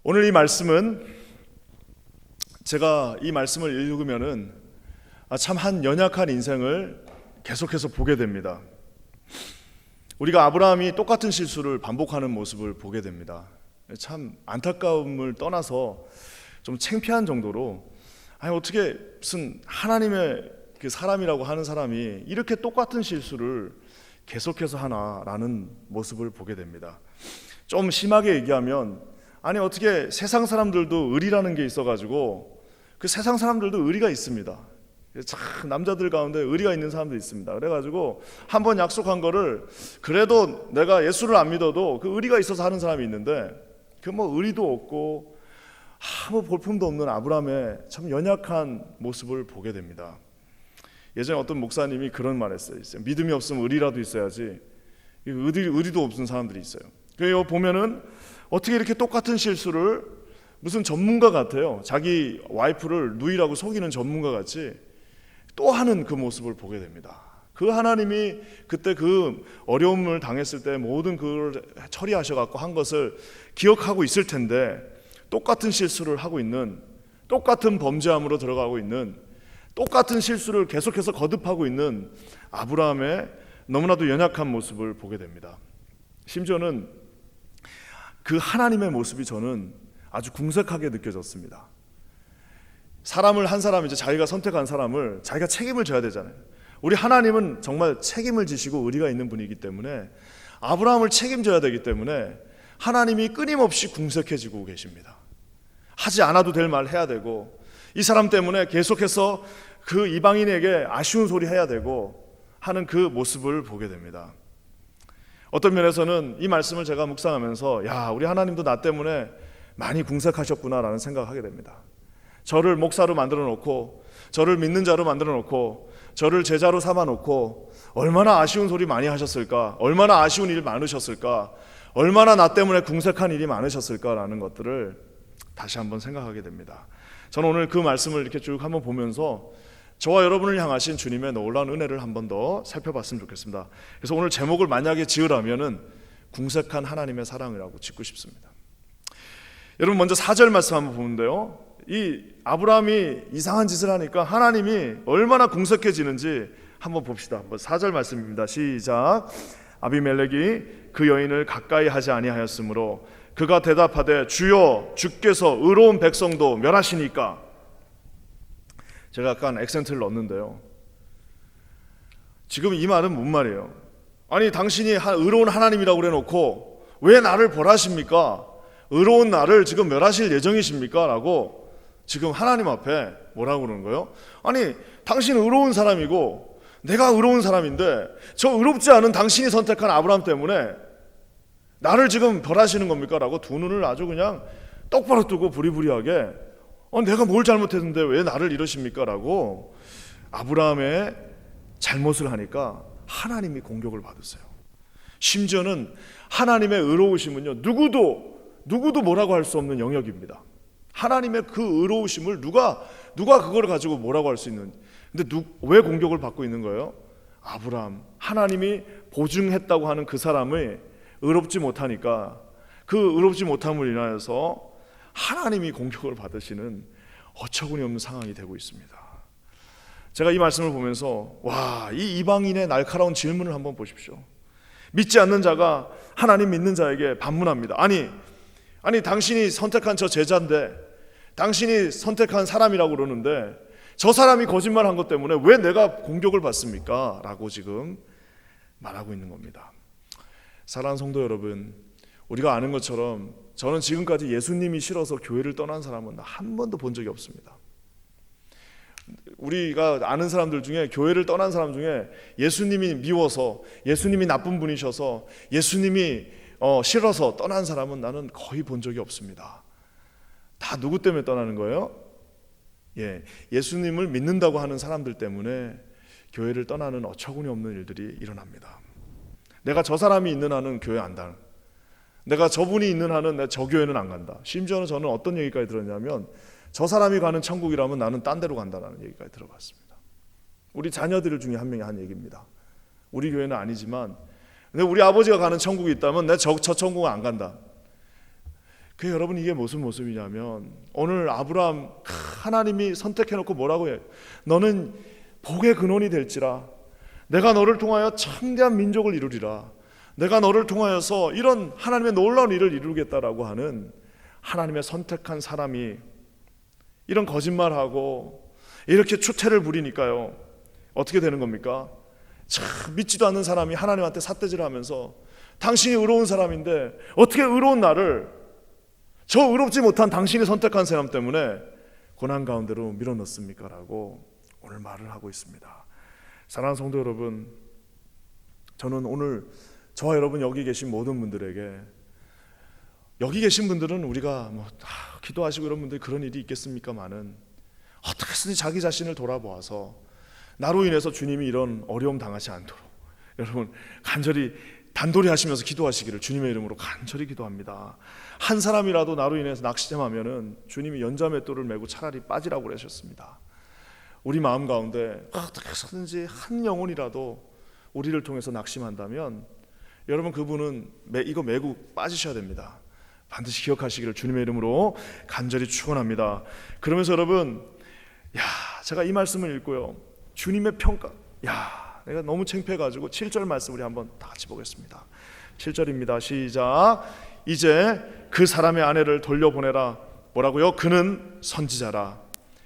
오늘 이 말씀은 제가 이 말씀을 읽으면은 참 한 연약한 인생을 계속해서 보게 됩니다. 우리가 아브라함이 똑같은 실수를 반복하는 모습을 보게 됩니다. 참 안타까움을 떠나서 좀 창피한 정도로 어떻게 무슨 하나님의 그 사람이라고 하는 사람이 이렇게 똑같은 실수를 계속해서 하나라는 모습을 보게 됩니다. 좀 심하게 얘기하면 어떻게 세상 사람들도 의리라는 게 있어가지고 그 세상 사람들도 의리가 있습니다. 참 남자들 가운데 의리가 있는 사람도 있습니다. 그래가지고 한번 약속한 거를 그래도 내가 예수를 안 믿어도 그 의리가 있어서 하는 사람이 있는데 그 뭐 의리도 없고 아무 볼품도 없는 아브라함의 참 연약한 모습을 보게 됩니다. 예전에 어떤 목사님이 그런 말 했어요. 믿음이 없으면 의리라도 있어야지. 의리도 없는 사람들이 있어요. 그래서 보면은 어떻게 이렇게 똑같은 실수를 무슨 전문가 같아요. 자기 와이프를 누이라고 속이는 전문가 같이 또 하는 그 모습을 보게 됩니다. 그 하나님이 그때 그 어려움을 당했을 때 모든 그걸 처리하셔갖고 한 것을 기억하고 있을 텐데 똑같은 실수를 하고 있는, 똑같은 범죄함으로 들어가고 있는, 똑같은 실수를 계속해서 거듭하고 있는 아브라함의 너무나도 연약한 모습을 보게 됩니다. 심지어는 그 하나님의 모습이 저는 아주 궁색하게 느껴졌습니다. 사람을 한 사람 이제 자기가 선택한 사람을 자기가 책임을 져야 되잖아요. 우리 하나님은 정말 책임을 지시고 의리가 있는 분이기 때문에 아브라함을 책임져야 되기 때문에 하나님이 끊임없이 궁색해지고 계십니다. 하지 않아도 될 말 해야 되고 이 사람 때문에 계속해서 그 이방인에게 아쉬운 소리 해야 되고 하는 그 모습을 보게 됩니다. 어떤 면에서는 이 말씀을 제가 묵상하면서 우리 하나님도 나 때문에 많이 궁색하셨구나라는 생각을 하게 됩니다. 저를 목사로 만들어 놓고 저를 믿는 자로 만들어 놓고 저를 제자로 삼아 놓고 얼마나 아쉬운 소리 많이 하셨을까, 얼마나 아쉬운 일 많으셨을까, 얼마나 나 때문에 궁색한 일이 많으셨을까라는 것들을 다시 한번 생각하게 됩니다. 저는 오늘 그 말씀을 이렇게 쭉 한번 보면서 저와 여러분을 향하신 주님의 놀라운 은혜를 한번 더 살펴봤으면 좋겠습니다. 그래서 오늘 제목을 만약에 지으라면은 궁색한 하나님의 사랑이라고 짓고 싶습니다. 여러분 먼저 4절 말씀 한번 보는데요, 이 아브라함이 이상한 짓을 하니까 하나님이 얼마나 궁색해지는지 한번 봅시다. 한번 4절 말씀입니다. 시작. 아비멜렉이 그 여인을 가까이 하지 아니하였으므로 그가 대답하되 주여 주께서 의로운 백성도 멸하시니까. 제가 약간 액센트를 넣었는데요, 지금 이 말은 뭔 말이에요? 당신이 의로운 하나님이라고 그래놓고 왜 나를 벌하십니까? 의로운 나를 지금 멸하실 예정이십니까? 라고 지금 하나님 앞에 뭐라고 그러는 거예요? 당신은 의로운 사람이고 내가 의로운 사람인데 저 의롭지 않은 당신이 선택한 아브라함 때문에 나를 지금 벌하시는 겁니까? 라고 두 눈을 아주 그냥 똑바로 뜨고 부리부리하게 내가 뭘 잘못했는데 왜 나를 이러십니까? 라고 아브라함의 잘못을 하니까 하나님이 공격을 받으세요. 심지어는 하나님의 의로우심은요, 누구도 뭐라고 할 수 없는 영역입니다. 하나님의 그 의로우심을 누가 그걸 가지고 뭐라고 할 수 있는, 근데 왜 공격을 받고 있는 거예요? 아브라함, 하나님이 보증했다고 하는 그 사람의 의롭지 못하니까 그 의롭지 못함을 인하여서 하나님이 공격을 받으시는 어처구니 없는 상황이 되고 있습니다. 제가 이 말씀을 보면서 이 이방인의 날카로운 질문을 한번 보십시오. 믿지 않는 자가 하나님 믿는 자에게 반문합니다. 당신이 선택한 저 제자인데, 당신이 선택한 사람이라고 그러는데 저 사람이 거짓말한 것 때문에 왜 내가 공격을 받습니까? 라고 지금 말하고 있는 겁니다. 사랑하는 성도 여러분, 우리가 아는 것처럼 저는 지금까지 예수님이 싫어서 교회를 떠난 사람은 한 번도 본 적이 없습니다. 우리가 아는 사람들 중에 교회를 떠난 사람 중에 예수님이 미워서, 예수님이 나쁜 분이셔서, 예수님이 싫어서 떠난 사람은 나는 거의 본 적이 없습니다. 다 누구 때문에 떠나는 거예요? 예수님을 믿는다고 하는 사람들 때문에 교회를 떠나는 어처구니 없는 일들이 일어납니다. 내가 저 사람이 있는 한은 교회 안 가, 내가 저분이 있는 한은 내가 저 교회는 안 간다. 심지어는 저는 어떤 얘기까지 들었냐면 저 사람이 가는 천국이라면 나는 딴 데로 간다는 얘기까지 들어봤습니다. 우리 자녀들 중에 한 명이 한 얘기입니다. 우리 교회는 아니지만 근데 우리 아버지가 가는 천국이 있다면 내가 저 천국은 안 간다. 여러분 이게 무슨 모습이냐면 오늘 아브라함 하나님이 선택해놓고 뭐라고 해요? 너는 복의 근원이 될지라. 내가 너를 통하여 창대한 민족을 이루리라. 내가 너를 통하여서 이런 하나님의 놀라운 일을 이루겠다라고 하는 하나님의 선택한 사람이 이런 거짓말하고 이렇게 추태를 부리니까요, 어떻게 되는 겁니까? 참 믿지도 않는 사람이 하나님한테 삿대질하면서 당신이 의로운 사람인데 어떻게 의로운 나를 저 의롭지 못한 당신이 선택한 사람 때문에 고난 가운데로 밀어넣습니까? 라고 오늘 말을 하고 있습니다. 사랑하는 성도 여러분, 저는 오늘 저와 여러분 여기 계신 모든 분들에게, 여기 계신 분들은 우리가 기도하시고 이런 분들이 그런 일이 있겠습니까마는 어떻게든지 자기 자신을 돌아보아서 나로 인해서 주님이 이런 어려움 당하지 않도록 여러분 간절히 단도리 하시면서 기도하시기를 주님의 이름으로 간절히 기도합니다. 한 사람이라도 나로 인해서 낙심하면은 주님이 연자맷돌을 메고 차라리 빠지라고 그러셨습니다. 우리 마음 가운데 어떻게 해서든지 한 영혼이라도 우리를 통해서 낙심한다면 여러분 그분은 이거 메고 빠지셔야 됩니다. 반드시 기억하시기를 주님의 이름으로 간절히 축원합니다. 그러면서 여러분, 제가 이 말씀을 읽고요, 주님의 평가, 내가 너무 창피해가지고 7절 말씀 우리 한번 다 같이 보겠습니다. 7절입니다. 시작. 이제 그 사람의 아내를 돌려보내라. 뭐라고요? 그는 선지자라.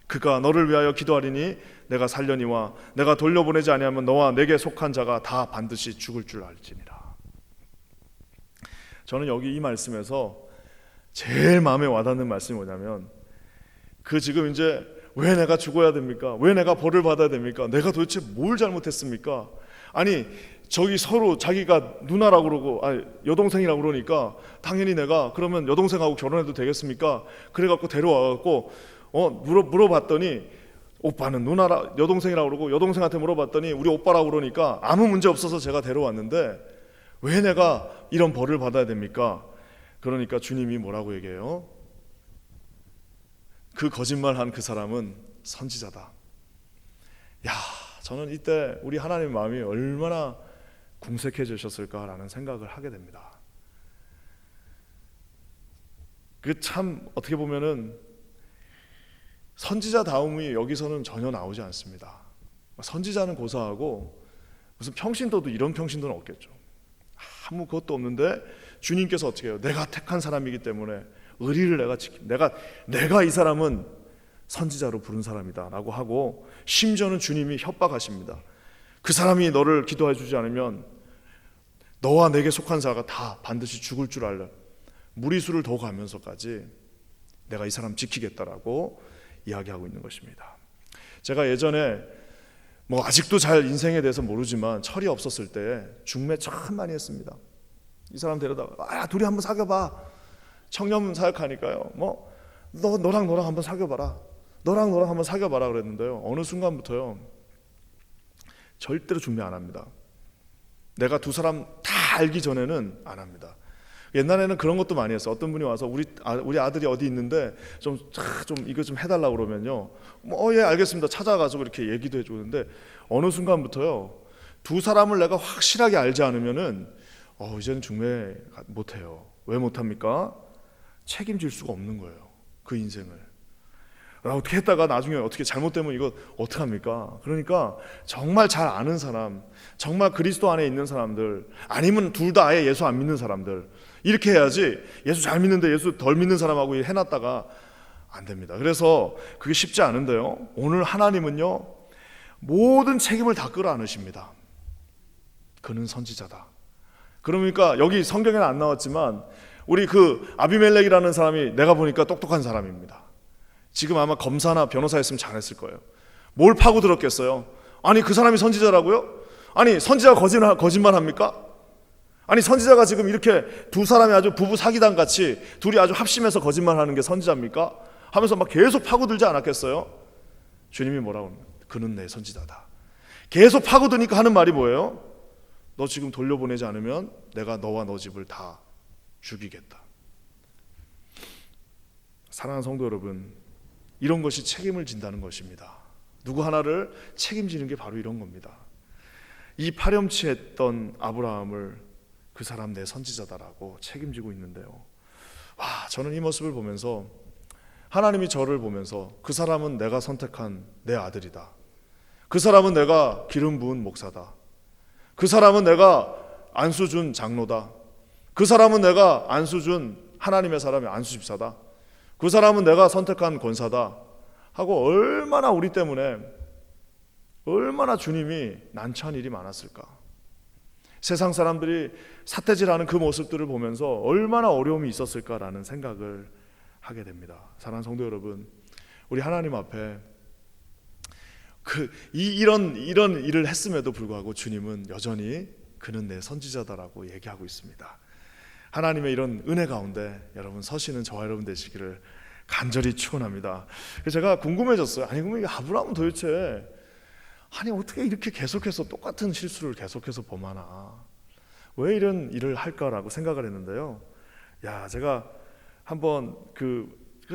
그가 너를 위하여 기도하리니 내가 살려니와 내가 돌려보내지 아니하면 너와 내게 속한 자가 다 반드시 죽을 줄 알지니라. 저는 여기 이 말씀에서 제일 마음에 와닿는 말씀이 뭐냐면, 그 지금 이제 왜 내가 죽어야 됩니까? 왜 내가 벌을 받아야 됩니까? 내가 도대체 뭘 잘못했습니까? 아니 저기 서로 자기가 누나라고 그러고 여동생이라고 그러니까 당연히 내가 그러면 여동생하고 결혼해도 되겠습니까? 그래갖고 데려와갖고 물어봤더니 오빠는 누나라 여동생이라고 그러고 여동생한테 물어봤더니 우리 오빠라고 그러니까 아무 문제 없어서 제가 데려왔는데 왜 내가 이런 벌을 받아야 됩니까? 그러니까 주님이 뭐라고 얘기해요? 그 거짓말한 그 사람은 선지자다. 저는 이때 우리 하나님의 마음이 얼마나 궁색해지셨을까라는 생각을 하게 됩니다. 그 참 어떻게 보면은 선지자다움이 여기서는 전혀 나오지 않습니다. 선지자는 고사하고 무슨 평신도도 이런 평신도는 없겠죠. 아무 것도 없는데 주님께서 어떻게 해요? 내가 택한 사람이기 때문에 의리를 내가 내가 이 사람은 선지자로 부른 사람이다 라고 하고, 심지어는 주님이 협박하십니다. 그 사람이 너를 기도해 주지 않으면 너와 내게 속한 자가 다 반드시 죽을 줄 알라. 무리수를 더 가면서까지 내가 이 사람 지키겠다라고 이야기하고 있는 것입니다. 제가 예전에 아직도 잘 인생에 대해서 모르지만 철이 없었을 때 중매 참 많이 했습니다. 이 사람 데려다가 둘이 한번 사귀어봐. 청년 사역하니까요. 너랑 한번 사귀어봐라. 너랑 한번 사귀어봐라 그랬는데요. 어느 순간부터요, 절대로 중매 안 합니다. 내가 두 사람 다 알기 전에는 안 합니다. 옛날에는 그런 것도 많이 했어요. 어떤 분이 와서 우리 아들이 어디 있는데 좀 이거 좀 해달라고 그러면요, 예 알겠습니다. 찾아가서 이렇게 얘기도 해주는데 어느 순간부터요, 두 사람을 내가 확실하게 알지 않으면은 이제는 중매 못해요. 왜 못합니까? 책임질 수가 없는 거예요. 그 인생을. 어떻게 했다가 나중에 어떻게 잘못되면 이거 어떡합니까? 그러니까 정말 잘 아는 사람, 정말 그리스도 안에 있는 사람들, 아니면 둘 다 아예 예수 안 믿는 사람들, 이렇게 해야지. 예수 잘 믿는데 예수 덜 믿는 사람하고 해놨다가 안 됩니다. 그래서 그게 쉽지 않은데요, 오늘 하나님은요 모든 책임을 다 끌어안으십니다. 그는 선지자다. 그러니까 여기 성경에는 안 나왔지만 우리 그 아비멜렉이라는 사람이 내가 보니까 똑똑한 사람입니다. 지금 아마 검사나 변호사였으면 잘했을 거예요. 뭘 파고들었겠어요? 아니 그 사람이 선지자라고요? 아니 선지자가 거짓말합니까? 아니 선지자가 지금 이렇게 두 사람이 아주 부부 사기단 같이 둘이 아주 합심해서 거짓말하는 게 선지자입니까? 하면서 막 계속 파고들지 않았겠어요? 주님이 뭐라고 합니까? 그는 내 선지자다. 계속 파고드니까 하는 말이 뭐예요? 너 지금 돌려보내지 않으면 내가 너와 너 집을 다 죽이겠다. 사랑하는 성도 여러분, 이런 것이 책임을 진다는 것입니다. 누구 하나를 책임지는 게 바로 이런 겁니다. 이 파렴치했던 아브라함을 그 사람 내 선지자다라고 책임지고 있는데요, 저는 이 모습을 보면서 하나님이 저를 보면서 그 사람은 내가 선택한 내 아들이다. 그 사람은 내가 기름 부은 목사다. 그 사람은 내가 안수 준 장로다. 그 사람은 내가 안수 준 하나님의 사람이 안수 집사다. 그 사람은 내가 선택한 권사다 하고 얼마나 우리 때문에 얼마나 주님이 난처한 일이 많았을까. 세상 사람들이 삿대질하는 그 모습들을 보면서 얼마나 어려움이 있었을까라는 생각을 하게 됩니다. 사랑하는 성도 여러분, 우리 하나님 앞에 이런 일을 했음에도 불구하고 주님은 여전히 그는 내 선지자다라고 얘기하고 있습니다. 하나님의 이런 은혜 가운데 여러분 서시는 저와 여러분 되시기를 간절히 축원합니다. 제가 궁금해졌어요. 아니 아브라함은 도대체 어떻게 이렇게 계속해서 똑같은 실수를 계속해서 범하나, 왜 이런 일을 할까라고 생각을 했는데요. 제가 한번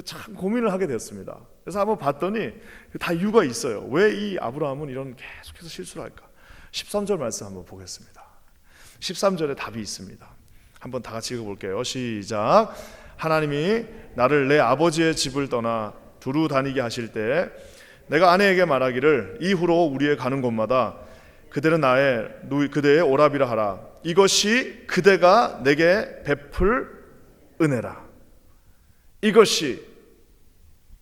참 고민을 하게 됐습니다. 그래서 한번 봤더니 다 이유가 있어요. 왜 이 아브라함은 이런 계속해서 실수를 할까? 13절 말씀 한번 보겠습니다. 13절에 답이 있습니다. 한번 다 같이 읽어볼게요. 시작. 하나님이 나를 내 아버지의 집을 떠나 두루 다니게 하실 때 내가 아내에게 말하기를 이후로 우리의 가는 곳마다 그대는 그대의 오라비라 하라. 이것이 그대가 내게 베풀 은혜라. 이것이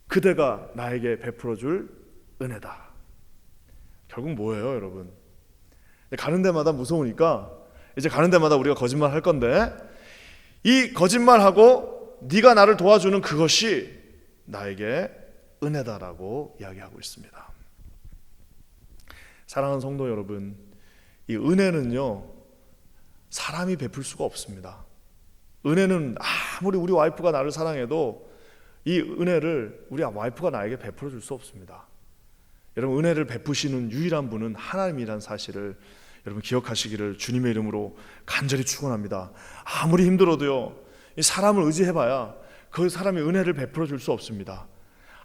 그대가 나에게 베풀어 줄 은혜다. 결국 뭐예요, 여러분? 가는 데마다 무서우니까 이제 가는 데마다 우리가 거짓말 할 건데, 이 거짓말하고 네가 나를 도와주는 그것이 나에게 은혜다라고 이야기하고 있습니다. 사랑하는 성도 여러분, 이 은혜는요 사람이 베풀 수가 없습니다. 은혜는 아무리 우리 와이프가 나를 사랑해도 이 은혜를 우리 와이프가 나에게 베풀어 줄 수 없습니다. 여러분, 은혜를 베푸시는 유일한 분은 하나님이라는 사실을 여러분 기억하시기를 주님의 이름으로 간절히 축원합니다. 아무리 힘들어도요 이 사람을 의지해봐야 그 사람이 은혜를 베풀어 줄 수 없습니다.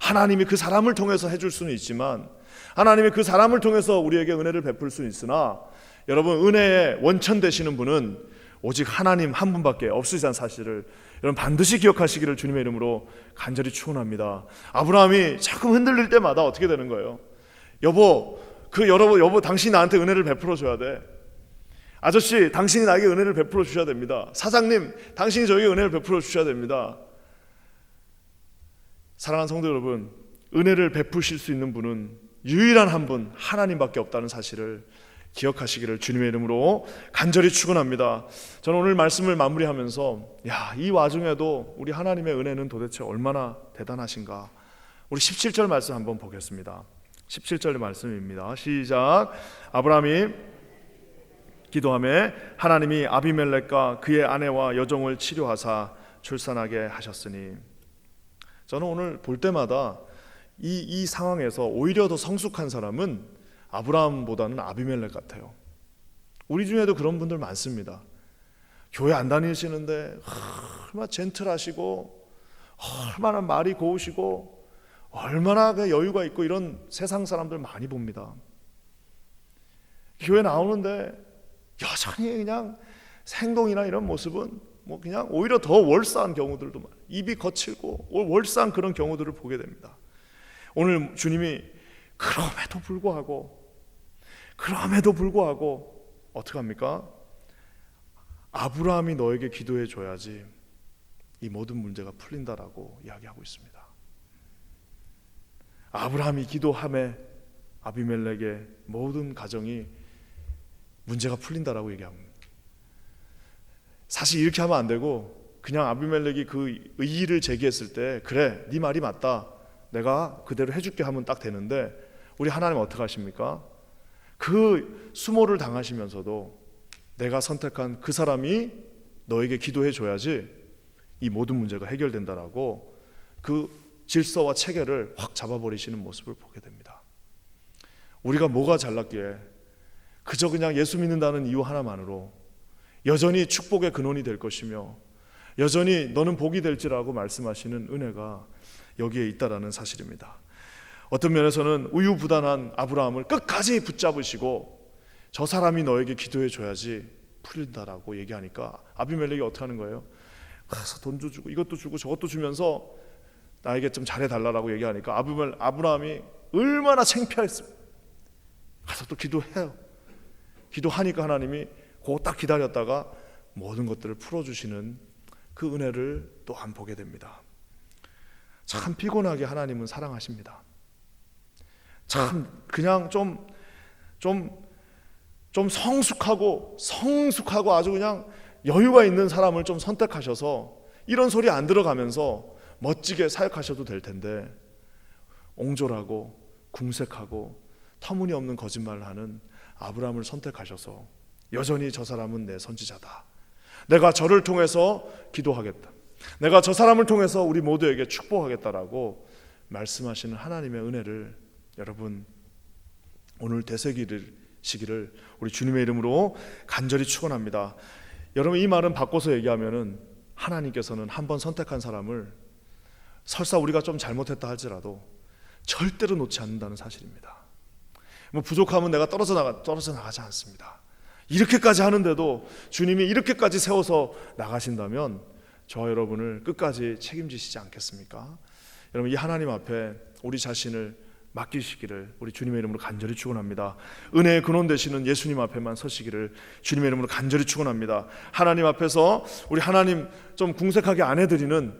하나님이 그 사람을 통해서 해줄 수는 있지만, 하나님이 그 사람을 통해서 우리에게 은혜를 베풀 수는 있으나, 여러분 은혜의 원천 되시는 분은 오직 하나님 한 분밖에 없으시다는 사실을 여러분 반드시 기억하시기를 주님의 이름으로 간절히 축원합니다. 아브라함이 자꾸 흔들릴 때마다 어떻게 되는 거예요? 여보 당신이 나한테 은혜를 베풀어 줘야 돼. 아저씨, 당신이 나에게 은혜를 베풀어 주셔야 됩니다. 사장님, 당신이 저에게 은혜를 베풀어 주셔야 됩니다. 사랑하는 성도 여러분, 은혜를 베푸실 수 있는 분은 유일한 한 분, 하나님밖에 없다는 사실을 기억하시기를 주님의 이름으로 간절히 축원합니다. 저는 오늘 말씀을 마무리하면서 이 와중에도 우리 하나님의 은혜는 도대체 얼마나 대단하신가. 우리 17절 말씀 한번 보겠습니다. 17절의 말씀입니다. 시작. 아브라함이 기도하며 하나님이 아비멜렉과 그의 아내와 여종을 치료하사 출산하게 하셨으니. 저는 오늘 볼 때마다 이 상황에서 오히려 더 성숙한 사람은 아브라함보다는 아비멜렉 같아요. 우리 중에도 그런 분들 많습니다. 교회 안 다니시는데 얼마나 젠틀하시고 얼마나 말이 고우시고 얼마나 여유가 있고 이런 세상 사람들 많이 봅니다. 교회 나오는데 여전히 그냥 행동이나 이런 모습은 그냥 오히려 더 월싸한 경우들도 많아요. 입이 거칠고 월싸한 그런 경우들을 보게 됩니다. 오늘 주님이 그럼에도 불구하고 어떻게 합니까? 아브라함이 너에게 기도해 줘야지 이 모든 문제가 풀린다라고 이야기하고 있습니다. 아브라함이 기도함에 아비멜렉의 모든 가정이 문제가 풀린다라고 얘기합니다. 사실 이렇게 하면 안 되고 그냥 아비멜렉이 그 의의를 제기했을 때 그래, 네 말이 맞다, 내가 그대로 해줄게 하면 딱 되는데, 우리 하나님 어떻게 하십니까? 그 수모를 당하시면서도 내가 선택한 그 사람이 너에게 기도해 줘야지 이 모든 문제가 해결된다라고 그 질서와 체계를 확 잡아버리시는 모습을 보게 됩니다. 우리가 뭐가 잘났기에 그저 그냥 예수 믿는다는 이유 하나만으로 여전히 축복의 근원이 될 것이며 여전히 너는 복이 될지라고 말씀하시는 은혜가 여기에 있다라는 사실입니다. 어떤 면에서는 우유부단한 아브라함을 끝까지 붙잡으시고 저 사람이 너에게 기도해 줘야지 풀린다라고 얘기하니까 아비멜렉이 어떻게 하는 거예요? 그래서 돈도 주고 이것도 주고 저것도 주면서 나에게 좀 잘해달라고 얘기하니까 아브라함이 얼마나 창피했습니까? 가서 또 기도해요. 기도하니까 하나님이 그거 딱 기다렸다가 모든 것들을 풀어주시는 그 은혜를 또한 보게 됩니다. 참 피곤하게 하나님은 사랑하십니다. 참 그냥 좀 성숙하고 아주 그냥 여유가 있는 사람을 좀 선택하셔서 이런 소리 안 들어가면서 멋지게 사역하셔도 될 텐데 옹졸하고 궁색하고 터무니없는 거짓말을 하는 아브라함을 선택하셔서 여전히 저 사람은 내 선지자다. 내가 저를 통해서 기도하겠다. 내가 저 사람을 통해서 우리 모두에게 축복하겠다라고 말씀하시는 하나님의 은혜를 여러분 오늘 되새기시기를 우리 주님의 이름으로 간절히 축원합니다. 여러분 이 말은 바꿔서 얘기하면은 하나님께서는 한번 선택한 사람을 설사 우리가 좀 잘못했다 할지라도 절대로 놓지 않는다는 사실입니다. 뭐 부족하면 내가 떨어져 나가지 않습니다. 이렇게까지 하는데도 주님이 이렇게까지 세워서 나가신다면 저와 여러분을 끝까지 책임지시지 않겠습니까? 여러분 이 하나님 앞에 우리 자신을 맡기시기를 우리 주님의 이름으로 간절히 축원합니다. 은혜의 근원 되시는 예수님 앞에만 서시기를 주님의 이름으로 간절히 축원합니다. 하나님 앞에서 우리 하나님 좀 궁색하게 안 해드리는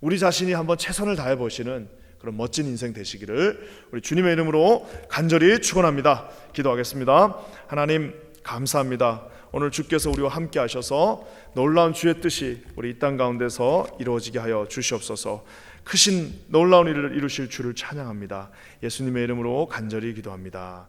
우리 자신이 한번 최선을 다해 보시는 그런 멋진 인생 되시기를 우리 주님의 이름으로 간절히 축원합니다. 기도하겠습니다. 하나님 감사합니다. 오늘 주께서 우리와 함께 하셔서 놀라운 주의 뜻이 우리 이 땅 가운데서 이루어지게 하여 주시옵소서. 크신 놀라운 일을 이루실 주를 찬양합니다. 예수님의 이름으로 간절히 기도합니다.